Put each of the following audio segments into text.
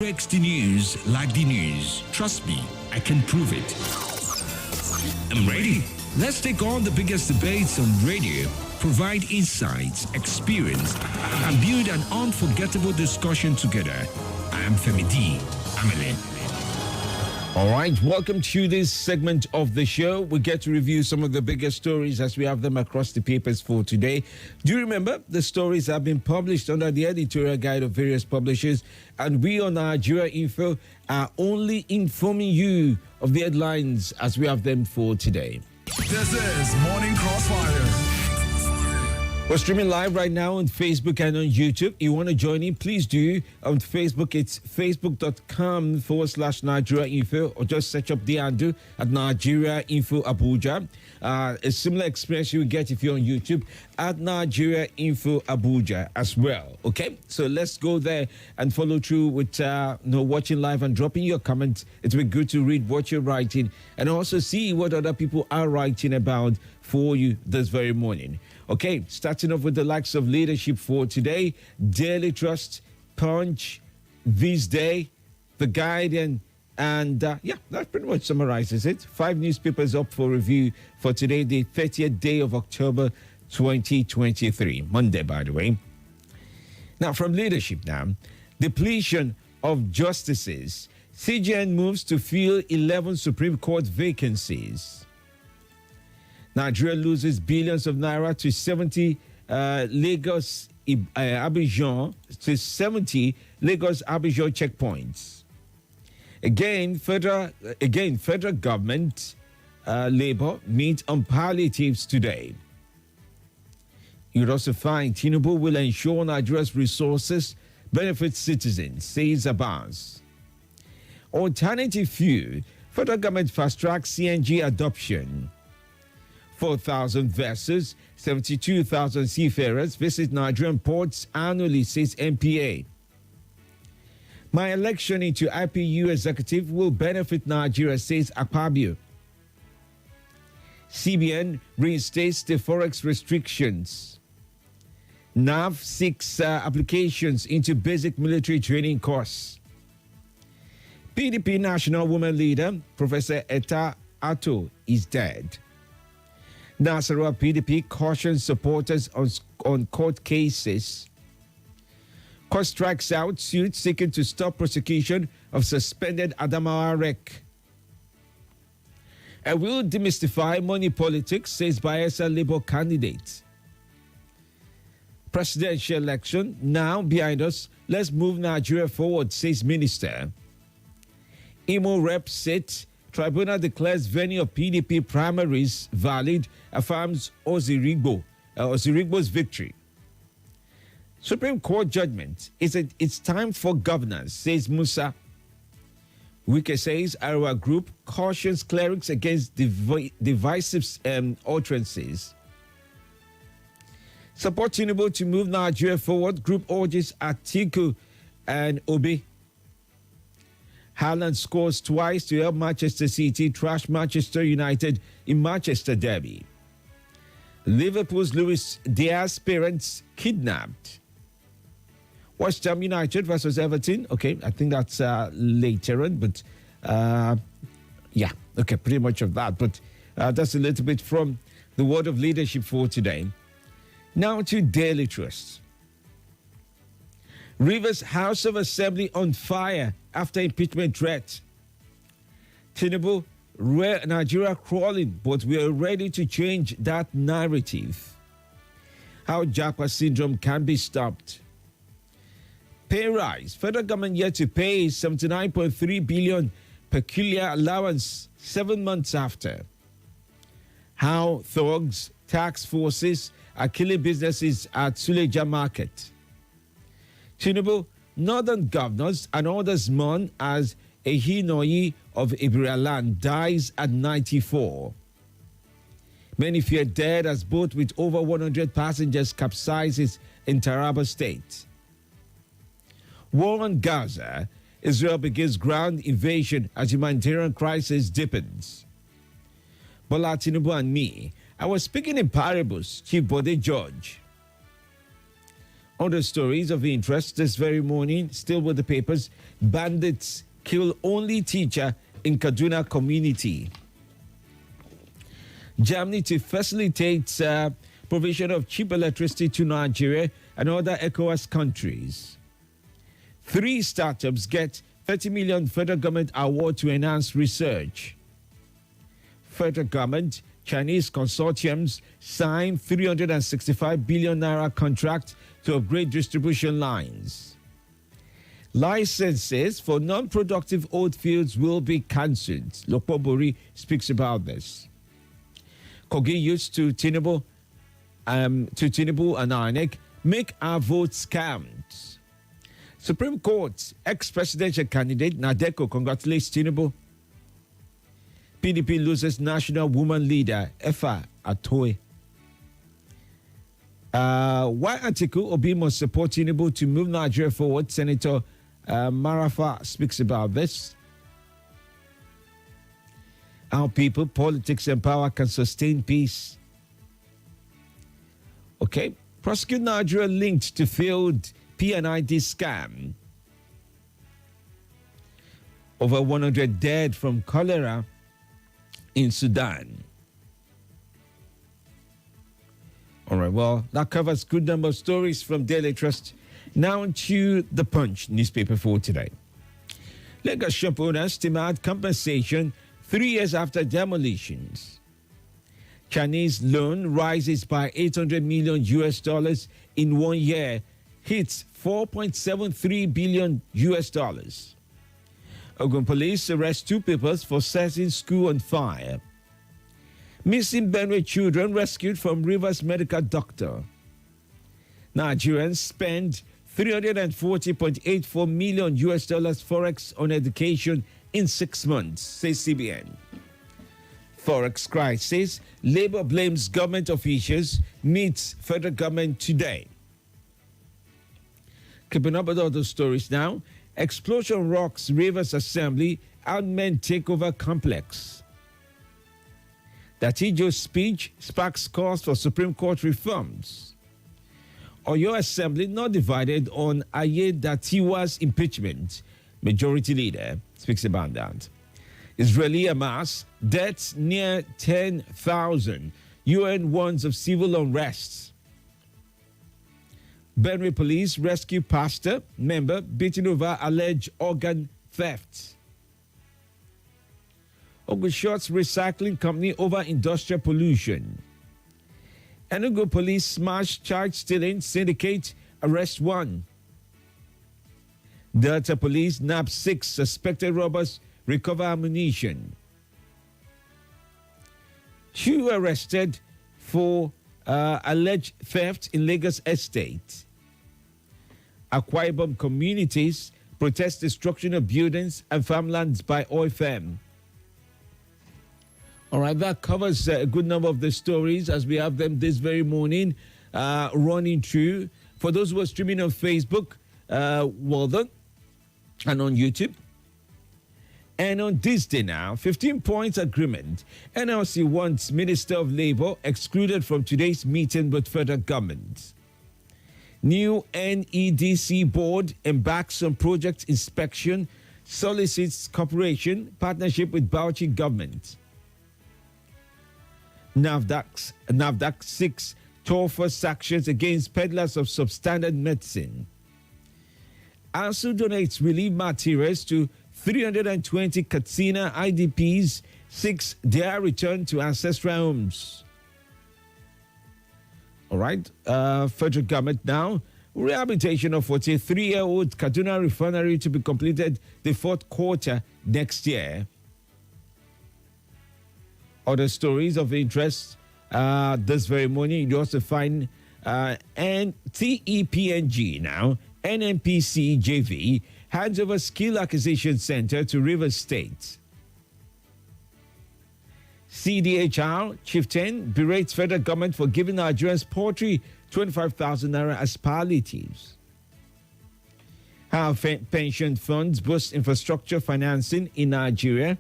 Breaks the news like the news. Trust me, I can prove it. I'm ready. Let's take on the biggest debates on radio, provide insights, experience, and build an unforgettable discussion together. I'm Femi D. Amele. All right, welcome to this segment of the show. We get to review some of the biggest stories as we have them across the papers for today. Do you remember the stories have been published under the editorial guide of various publishers, and we on Nigeria Info are only informing you of the headlines as we have them for today. This is Morning Crossfire. We're streaming live right now on Facebook and on YouTube. You want to join in, please do. On Facebook, it's facebook.com/Nigeria Info, or just search up the handle at Nigeria Info Abuja. A similar experience you will get if you're on YouTube at Nigeria Info Abuja as well. Okay, so let's go there and follow through with watching live and dropping your comments. It will be good to read what you're writing and also see what other people are writing about for you this very morning. Okay, starting off with the likes of leadership for today: Daily Trust, Punch, This Day, The Guardian, and that pretty much summarizes it. 5 newspapers up for review for today, the 30th day of October 2023, Monday, by the way. Now, from leadership now, depletion of justices. CJN moves to fill 11 Supreme Court vacancies. Nigeria loses billions of naira to 70 Lagos Abuja checkpoints. Again, federal government labor meet on palliatives today. You'd also find Tinubu will ensure Nigeria's resources benefit citizens, says Abbas. Alternative fuel, federal government fast-tracks CNG adoption. 4,000 vessels, 72,000 seafarers visit Nigerian ports annually, says MPA. My election into IPU executive will benefit Nigeria, says Akpabio. CBN reinstates the forex restrictions. NAV seeks applications into basic military training course. PDP national woman leader, Professor Etta Atto, is dead. Nasarawa PDP cautions supporters on court cases. Court strikes out suit seeking to stop prosecution of suspended Adamawa Rek. I will demystify money politics, says Bayelsa Labour candidate. Presidential election now behind us. Let's move Nigeria forward, says minister. Imo rep sit. Tribunal declares venue of PDP primaries valid, affirms Ozirigbo's victory. Supreme Court judgment is it's time for governance, says Musa. Wike says our group cautions clerics against divisive utterances. Support Tinubu to move Nigeria forward. Group urges Atiku and Obi. Haaland scores twice to help Manchester City trash Manchester United in Manchester derby. Liverpool's Luis Diaz parents kidnapped. West Ham United versus Everton. Okay, I think that's later on, but pretty much of that. But that's a little bit from the word of leadership for today. Now to Daily Trust. Rivers House of Assembly on fire after impeachment threat. Tinubu, Nigeria crawling, but we are ready to change that narrative. How Japa syndrome can be stopped. Pay rise. Federal government yet to pay 79.3 billion peculiar allowance 7 months after. How thugs, tax forces are killing businesses at Suleja Market. Tinubu, northern governors and others mourn as Ehinoyi of Ibiraland dies at 94. Many fear dead as boat with over 100 passengers capsizes in Taraba State. War on Gaza, Israel begins ground invasion as humanitarian crisis deepens. Bola Tinubu and me, I was speaking in parables, Chief Bode George. Other stories of interest this very morning, still with the papers. Bandits kill only teacher in Kaduna community. Germany to facilitate provision of cheap electricity to Nigeria and other ECOWAS countries. 3 startups get 30 million federal government award to enhance research. Federal government, Chinese consortiums sign 365 billion naira contract to upgrade distribution lines. Licenses for non-productive old fields will be cancelled. Lokpobori speaks about this. Kogi youths to Tinubu and INEC make our votes count. Supreme Court ex-presidential candidate Nadeko congratulates Tinubu. PDP loses national woman leader Efa Atoye. Why Atiku Obi must support Tinubu to move Nigeria forward? Senator Marafa speaks about this. How people, politics, and power can sustain peace. Okay. Prosecute Nigeria linked to failed PNID scam. Over 100 dead from cholera in Sudan. All right, well, that covers good number of stories from Daily Trust. Now to the Punch newspaper for today. Lagos shop owners demand compensation 3 years after demolitions. Chinese loan rises by $800 million in 1 year, hits $4.73 billion. Ogun police arrest 2 people for setting school on fire. Missing Benue children rescued from Rivers medical doctor. Nigerians spend $340.84 million forex on education in 6 months, says CBN. Forex crisis, Labour blames government officials, meets federal government today. Keeping up with all those stories now. Explosion rocks Rivers Assembly, armed men take over complex. Datijo's speech sparks calls for Supreme Court reforms. Oyo Assembly not divided on Ayedatiwa's impeachment. Majority leader speaks about that. Israeli Hamas, deaths near 10,000. UN warns of civil unrest. Benue police rescue pastor member beaten over alleged organ theft. Ogun shots recycling company over industrial pollution. Enugu police smash charge stealing syndicate, arrest 1. Delta police nab 6 suspected robbers, recover ammunition. 2 arrested for alleged theft in Lagos estate. Akwa Ibom communities protest destruction of buildings and farmlands by oil firm. All right, that covers a good number of the stories as we have them this very morning running through. For those who are streaming on Facebook, well done, and on YouTube. And on this day now, 15 points agreement. NLC wants Minister of Labour excluded from today's meeting with federal government. New NEDC board embarks on project inspection, solicits cooperation, partnership with Bauchi government. NAFDAC 6 tougher sanctions against peddlers of substandard medicine. ASU donates relief materials to 320 Katsina IDPs, 6 their return to ancestral homes. All right, federal government now. Rehabilitation of 43-year-old Kaduna refinery to be completed the 4th quarter next year. Other stories of interest this very morning. You also find TEPNG now, NNPC JV, hands over skill acquisition center to Rivers State. CDHR Chieftain berates federal government for giving Nigerians poultry 25,000 naira as palliatives. How pension funds boost infrastructure financing in Nigeria.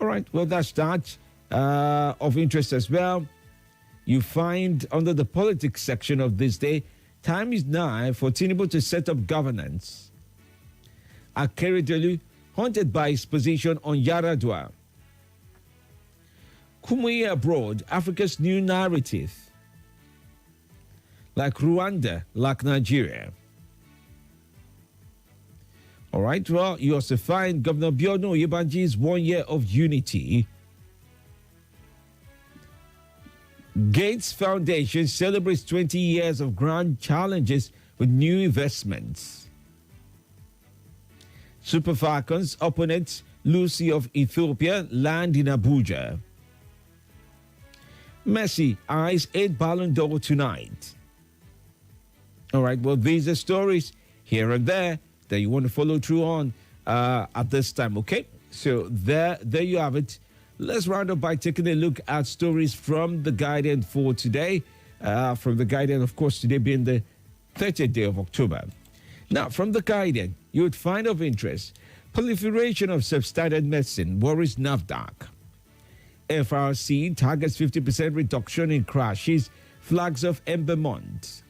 All right, well, that's that of interest as well. you find under the politics section of this day, time is now for Tinubu to set up governance. Akeredolu haunted by his position on Yaradua. Kumuyi abroad, Africa's new narrative. Like Rwanda, like Nigeria. All right, well, you also find Governor Biodun Oyebanji's 1 year of unity. Gates Foundation celebrates 20 years of grand challenges with new investments. Super Falcons opponents Lucy of Ethiopia land in Abuja. Messi eyes 8 Ballon d'Or tonight. All right, well, these are stories here and there that you want to follow through on at this time, okay? So there you have it. Let's round up by taking a look at stories from The Guardian for today. From The Guardian, of course, today being the 30th day of October. Now, from The Guardian, you would find of interest, proliferation of substandard medicine worries NAFDAC. FRC targets 50% reduction in crashes, flags of Ember Month.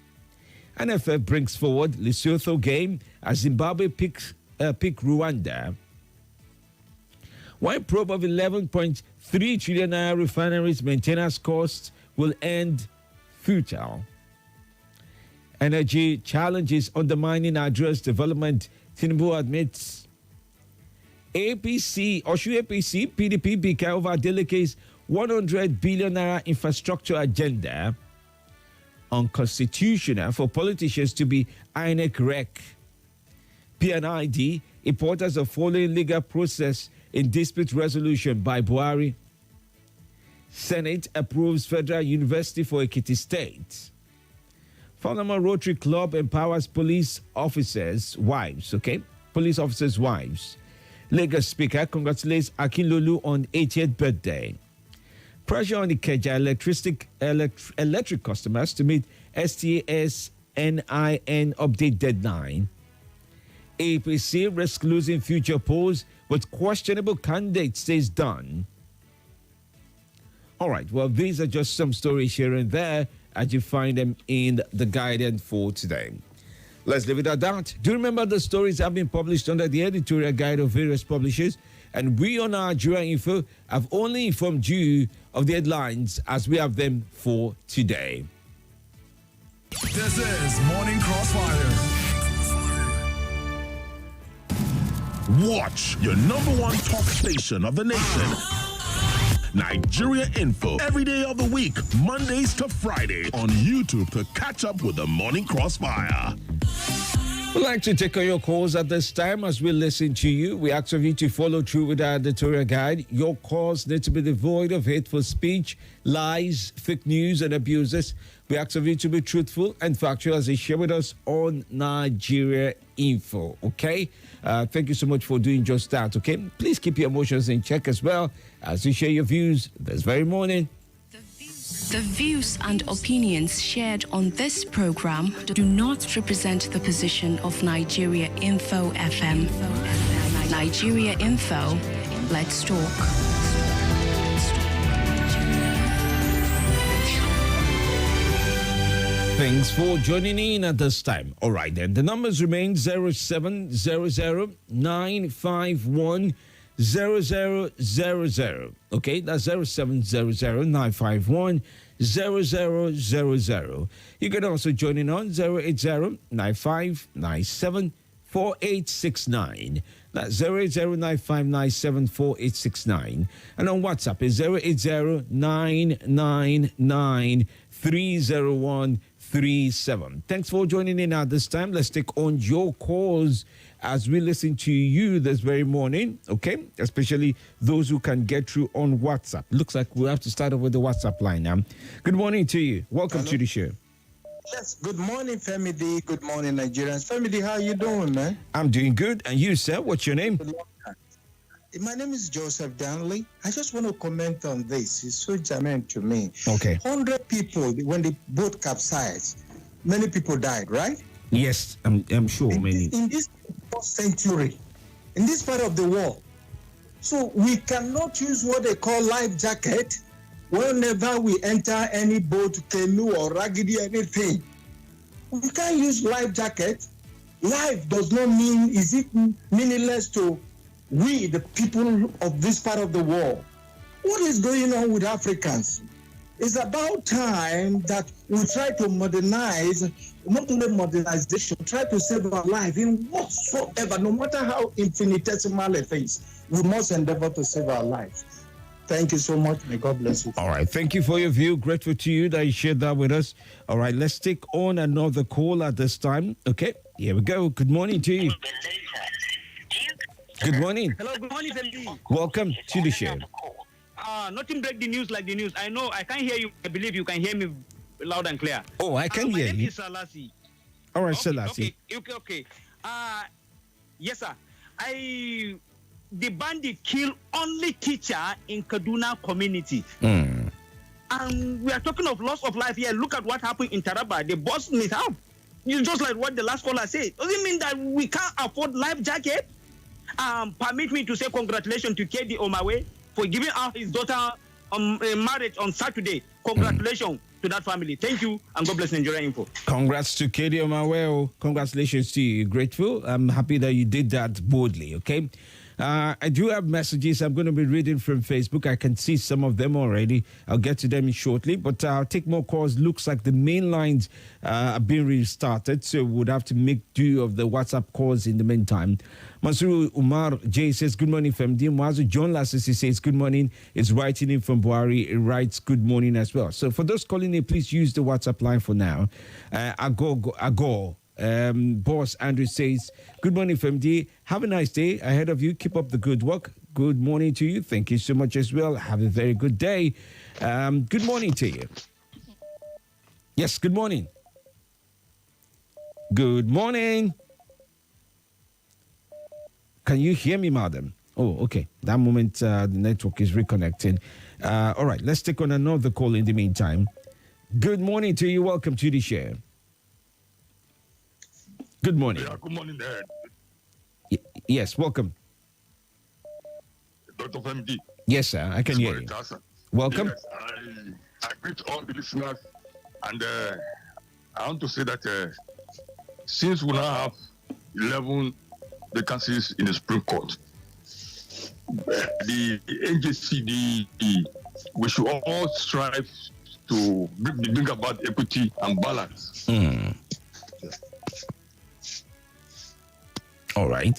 NFF brings forward Lesotho game as Zimbabwe pick Rwanda. One probe of 11.3 trillion naira refineries maintenance costs will end futile. Energy challenges undermining Nigeria's development, Tinubu admits. Oshu APC, PDP BK over Adeleke's 100 billion naira infrastructure agenda. Unconstitutional for politicians to be INEC rec. PNID, importers of following legal process in dispute resolution by Buhari. Senate approves Federal University for Ekiti State. Falama Rotary Club empowers police officers' wives, okay? Police officers' wives. Lagos Speaker congratulates Akinlolu on 80th birthday. Pressure on the Ikeja electric customers to meet STS NIN update deadline. APC risk losing future polls with questionable candidate stays done. All right, well, these are just some stories here and there as you find them in The Guardian for today. Let's leave it at that. Do remember the stories have been published under the editorial guide of various publishers, and we on Nigeria Info have only informed you of the headlines as we have them for today. This is Morning Crossfire. Watch your number one talk station of the nation. Nigeria Info every day of the week, Mondays to Friday on YouTube to catch up with the Morning Crossfire. We'd like to take on your calls at this time as we listen to you. We ask of you to follow through with our editorial guide. Your calls need to be devoid of hateful speech, lies, fake news, and abuses. We ask of you to be truthful and factual as you share with us on Nigeria Info, okay? Thank you so much for doing just that, okay? Please keep your emotions in check as well as you share your views this very morning. The views and opinions shared on this program do not represent the position of Nigeria Info FM. Nigeria Info, let's talk. Thanks for joining in at this time. All right, then. The numbers remain 0700-951-0000. Okay, that's 0700-951-0000. You can also join in on 080-9597-4869. That's 080-9597-4869. And on WhatsApp is 080-999-301-37. Thanks for joining in at this time. Let's take on your calls as we listen to you this very morning, okay? Especially those who can get through on WhatsApp. Looks like we'll have to start off with the WhatsApp line now. Good morning to you. Welcome to the show. Yes, good morning, Femi D. Good morning, Nigerians. Femi D, how you doing, man? I'm doing good. And you, sir? What's your name? My name is Joseph Danley. I just want to comment on this. It's so germane to me. Okay. 100 people, when the boat capsized, many people died, right? Yes, I'm sure many. In this century, in this part of the world. So we cannot use what they call life jacket whenever we enter any boat, canoe or raggedy anything, we can't use life jacket. Life does not mean, is it meaningless to we, the people of this part of the world? What is going on with Africans? It's about time that we try to modernize, not only modernization, try to save our life in whatsoever, no matter how infinitesimal it is, we must endeavor to save our lives. Thank you so much. May God bless you. All right. Thank you for your view. Grateful to you that you shared that with us. All right. Let's take on another call at this time. Okay. Here we go. Good morning to you. Good morning. Hello, good morning, Femi. Welcome to the show. Nothing break the news like the news. I know I can't hear you. I believe you can hear me loud and clear. Oh, I can hear my name you. is Salasi. All right, Okay, Selassie. okay. Yes, sir. The bandit killed only teacher in Kaduna community. And we are talking of loss of life here. Look at what happened in Taraba. The boss needs help. You just like what the last caller said. Does it mean that we can't afford life jacket? Permit me to say congratulations to KD Omawe for giving out his daughter marriage on Saturday. Congratulations to that family. Thank you, and God bless Nigeria Info. Congrats to Katie Omaweo. Congratulations to you. Grateful. I'm happy that you did that boldly, okay? I do have messages I'm going to be reading from Facebook. I can see some of them already. I'll get to them shortly, but I'll take more calls. Looks like the main lines are being restarted, so we'd have to make do of the WhatsApp calls in the meantime. Masuru Umar J says, good morning, Femdi. Mwazu John Lassisi says, good morning. It's writing in from Buhari. It writes, good morning as well. So for those calling in, please use the WhatsApp line for now. Agor. Boss Andrew says, good morning, FMD. Have a nice day ahead of you. Keep up the good work. Good morning to you. Thank you so much as well. Have a very good day. Good morning to you. Yes, good morning. Good morning. Can you hear me, madam? Oh, okay. That moment, the network is reconnecting. All right, let's take on another call in the meantime. Good morning to you. Welcome to the show. Good morning. Yeah, good morning, there. Yes, welcome. Dr. FMD. Yes, sir. I can hear you. Welcome. Yes, I greet all the listeners, and I want to say that since we now have 11 vacancies in the Supreme Court, the NJC, we should all strive to bring about equity and balance. All right.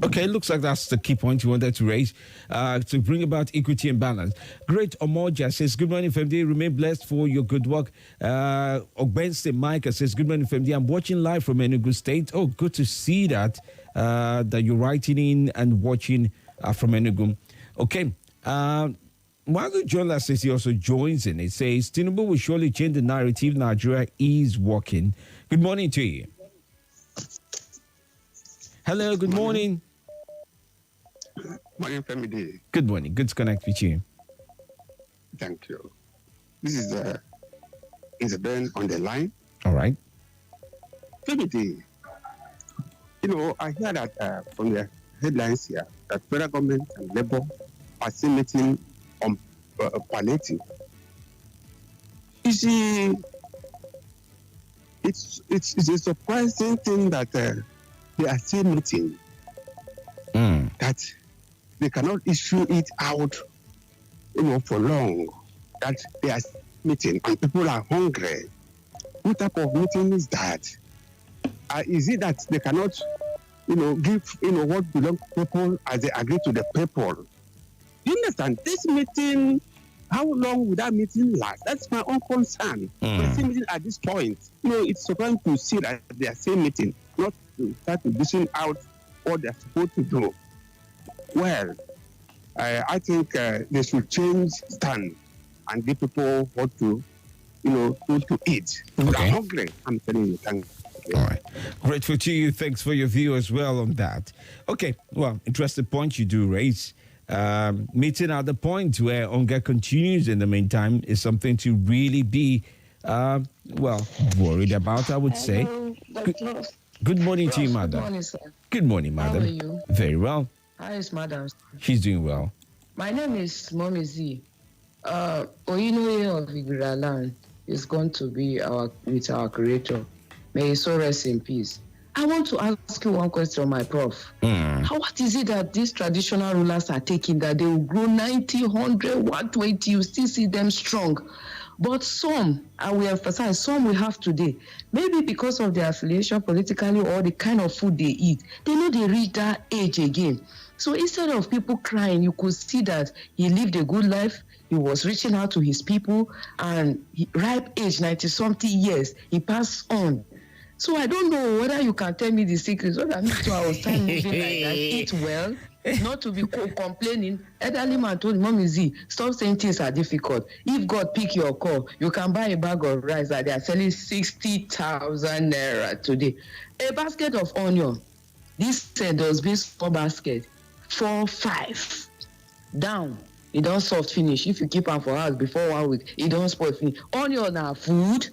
Okay, looks like that's the key point you wanted to raise, to bring about equity and balance. Great Omoja says, good morning, FMD. Remain blessed for your good work. Ogbenste Micah says, good morning, FMD. I'm watching live from Enugu State. Oh, good to see that, that you're writing in and watching from Enugu. Okay. Margaret Jola says he also joins in. It says, Tinubu will surely change the narrative. Nigeria is working. Good morning to you. Hello, good morning. Morning, Femi. Good morning. Good to connect with you. Thank you. This is Ben on the line. All right. Femi, I hear that from the headlines here that federal government and Labour are still meeting on palliative. You see, it's a surprising thing that they are still meeting. That they cannot issue it out, for long. That they are meeting and people are hungry. What type of meeting is that? Is it that they cannot, give, what belongs to people as they agree to the people? You understand? This meeting, how long would that meeting last? That's my own concern. We're still meeting at this point. It's surprising to see that they are still meeting, not to start dishing out what they're supposed to do. Well, I think they should change stand and give people what to, food to eat. People are hungry. I'm telling you, thank you. All right. Grateful to you. Thanks for your view as well on that. Okay. Well, interesting point you do raise. Meeting at the point where hunger continues in the meantime is something to really be, worried about, I would say. Good morning to you, madam. Good morning, sir. Good morning, madam. How are you? Very well. How is madam? She's doing well. My name is Mommy Z. Oyinoye of Igiraland is going to be with our creator. May he so rest in peace. I want to ask you one question, my prof. What is it that these traditional rulers are taking that they will grow 90, 100, 120, you still see them strong? But some, I will emphasize, some we have today, maybe because of their affiliation politically or the kind of food they eat, they know they reach that age again. So instead of people crying, you could see that he lived a good life, he was reaching out to his people, and ripe age, 90-something years, he passed on. So I don't know whether you can tell me the secrets. What I mean, so I was trying to living like that, eat well, not to be complaining. Elderly man told Mommy Z, stop saying things are difficult. If God pick your call, you can buy a bag of rice that they are selling 60,000 naira today. A basket of onion, this does be small basket, 4-5 down. It don't soft finish. If you keep am for house before 1 week, it don't spoil finish. Onion na food.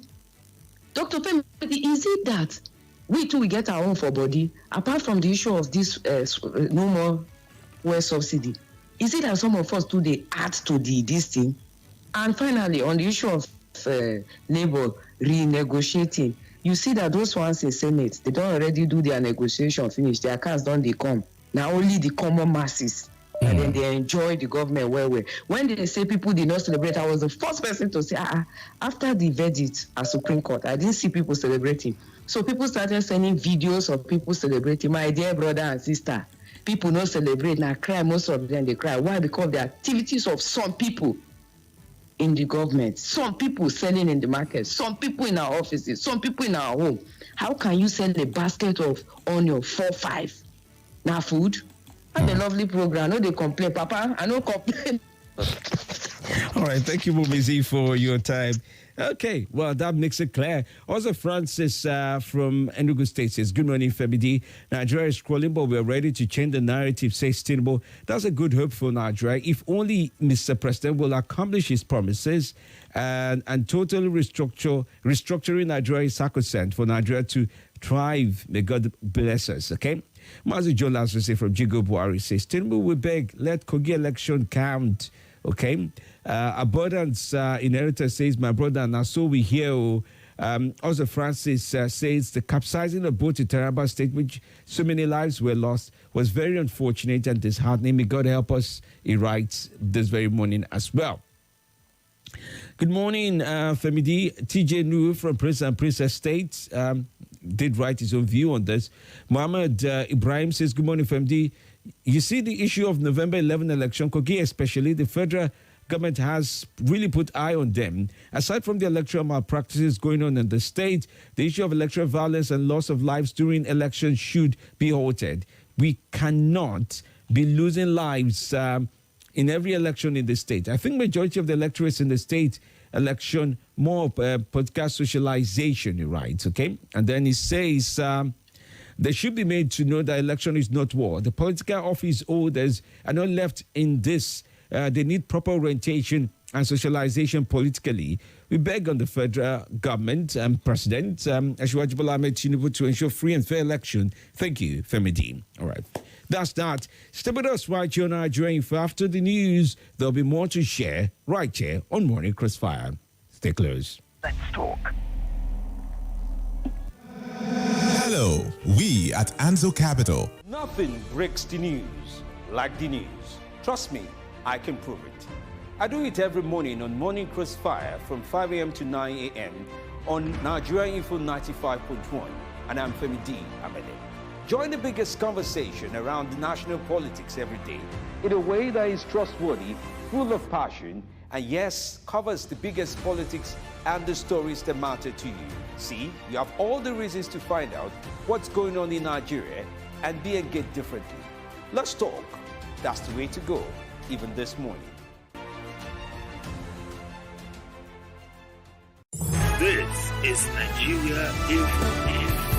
Dr. Femi, is it that we too we get our own for body, apart from the issue of this no more fuel subsidy? Is it that some of us too they add to this thing? And finally, on the issue of labor renegotiating, you see that those ones in Senate, they don't already do their negotiation finish. Their cars don't they come. Now only the common masses. And then they enjoy the government well. When they say people did not celebrate, I was the first person to say, after the verdict at Supreme Court, I didn't see people celebrating. So people started sending videos of people celebrating. My dear brother and sister, people not celebrate, now cry, most of them they cry. Why? Because the activities of some people in the government, some people selling in the market, some people in our offices, some people in our home. How can you sell a basket of onion 4-5? Now food? Have a lovely program. No, they complain, Papa. I no complain. All right, thank you, Mumizi, for your time. Okay, well, that makes it clear. Also, Francis from Enugu State says, good morning, Femi D. Nigeria is crawling, but we're ready to change the narrative, says Tinubu. That's a good hope for Nigeria. If only Mr. President will accomplish his promises and totally restructuring Nigeria is sacrosanct for Nigeria to thrive. May God bless us, okay? Mazi John Lazarus from Jigo Buhari says, Tinubu, we beg, let Kogi election count. Okay. Abundance Inheritor says, my brother, now so we hear. Also, Francis says the capsizing of boat in Taraba State, which so many lives were lost, was very unfortunate and disheartening. May God help us, he writes this very morning as well. Good morning, Femi D. TJ Nu from Prince and Princess State did write his own view on this. Mohammed Ibrahim says, good morning, Femi D. You see the issue of November 11 election, Kogi especially, the federal government has really put eye on them. Aside from the electoral malpractices going on in the state, the issue of electoral violence and loss of lives during elections should be halted. We cannot be losing lives in every election in the state. I think majority of the electorates in the state election more political socialization, he writes, okay? And then he says, they should be made to know that election is not war. The political office holders are not left in this. They need proper orientation and socialization politically. We beg on the federal government and President Asiwaju Bola Ahmed Tinubu to ensure free and fair election. Thank you, Femi D. All right. That's that. Stay with us right here on Nigeria Info. After the news, there'll be more to share right here on Morning Crossfire. Stay close. Let's talk. Hello, we at Anzo Capital. Nothing breaks the news like the news. Trust me, I can prove it. I do it every morning on Morning Crossfire from 5 a.m. to 9 a.m. on Nigeria Info 95.1, and I'm Femi D. Amede. Join the biggest conversation around national politics every day in a way that is trustworthy, full of passion, and yes, covers the biggest politics and the stories that matter to you. See, you have all the reasons to find out what's going on in Nigeria and be engaged differently. Let's talk. That's the way to go, even this morning. This is Nigeria Info.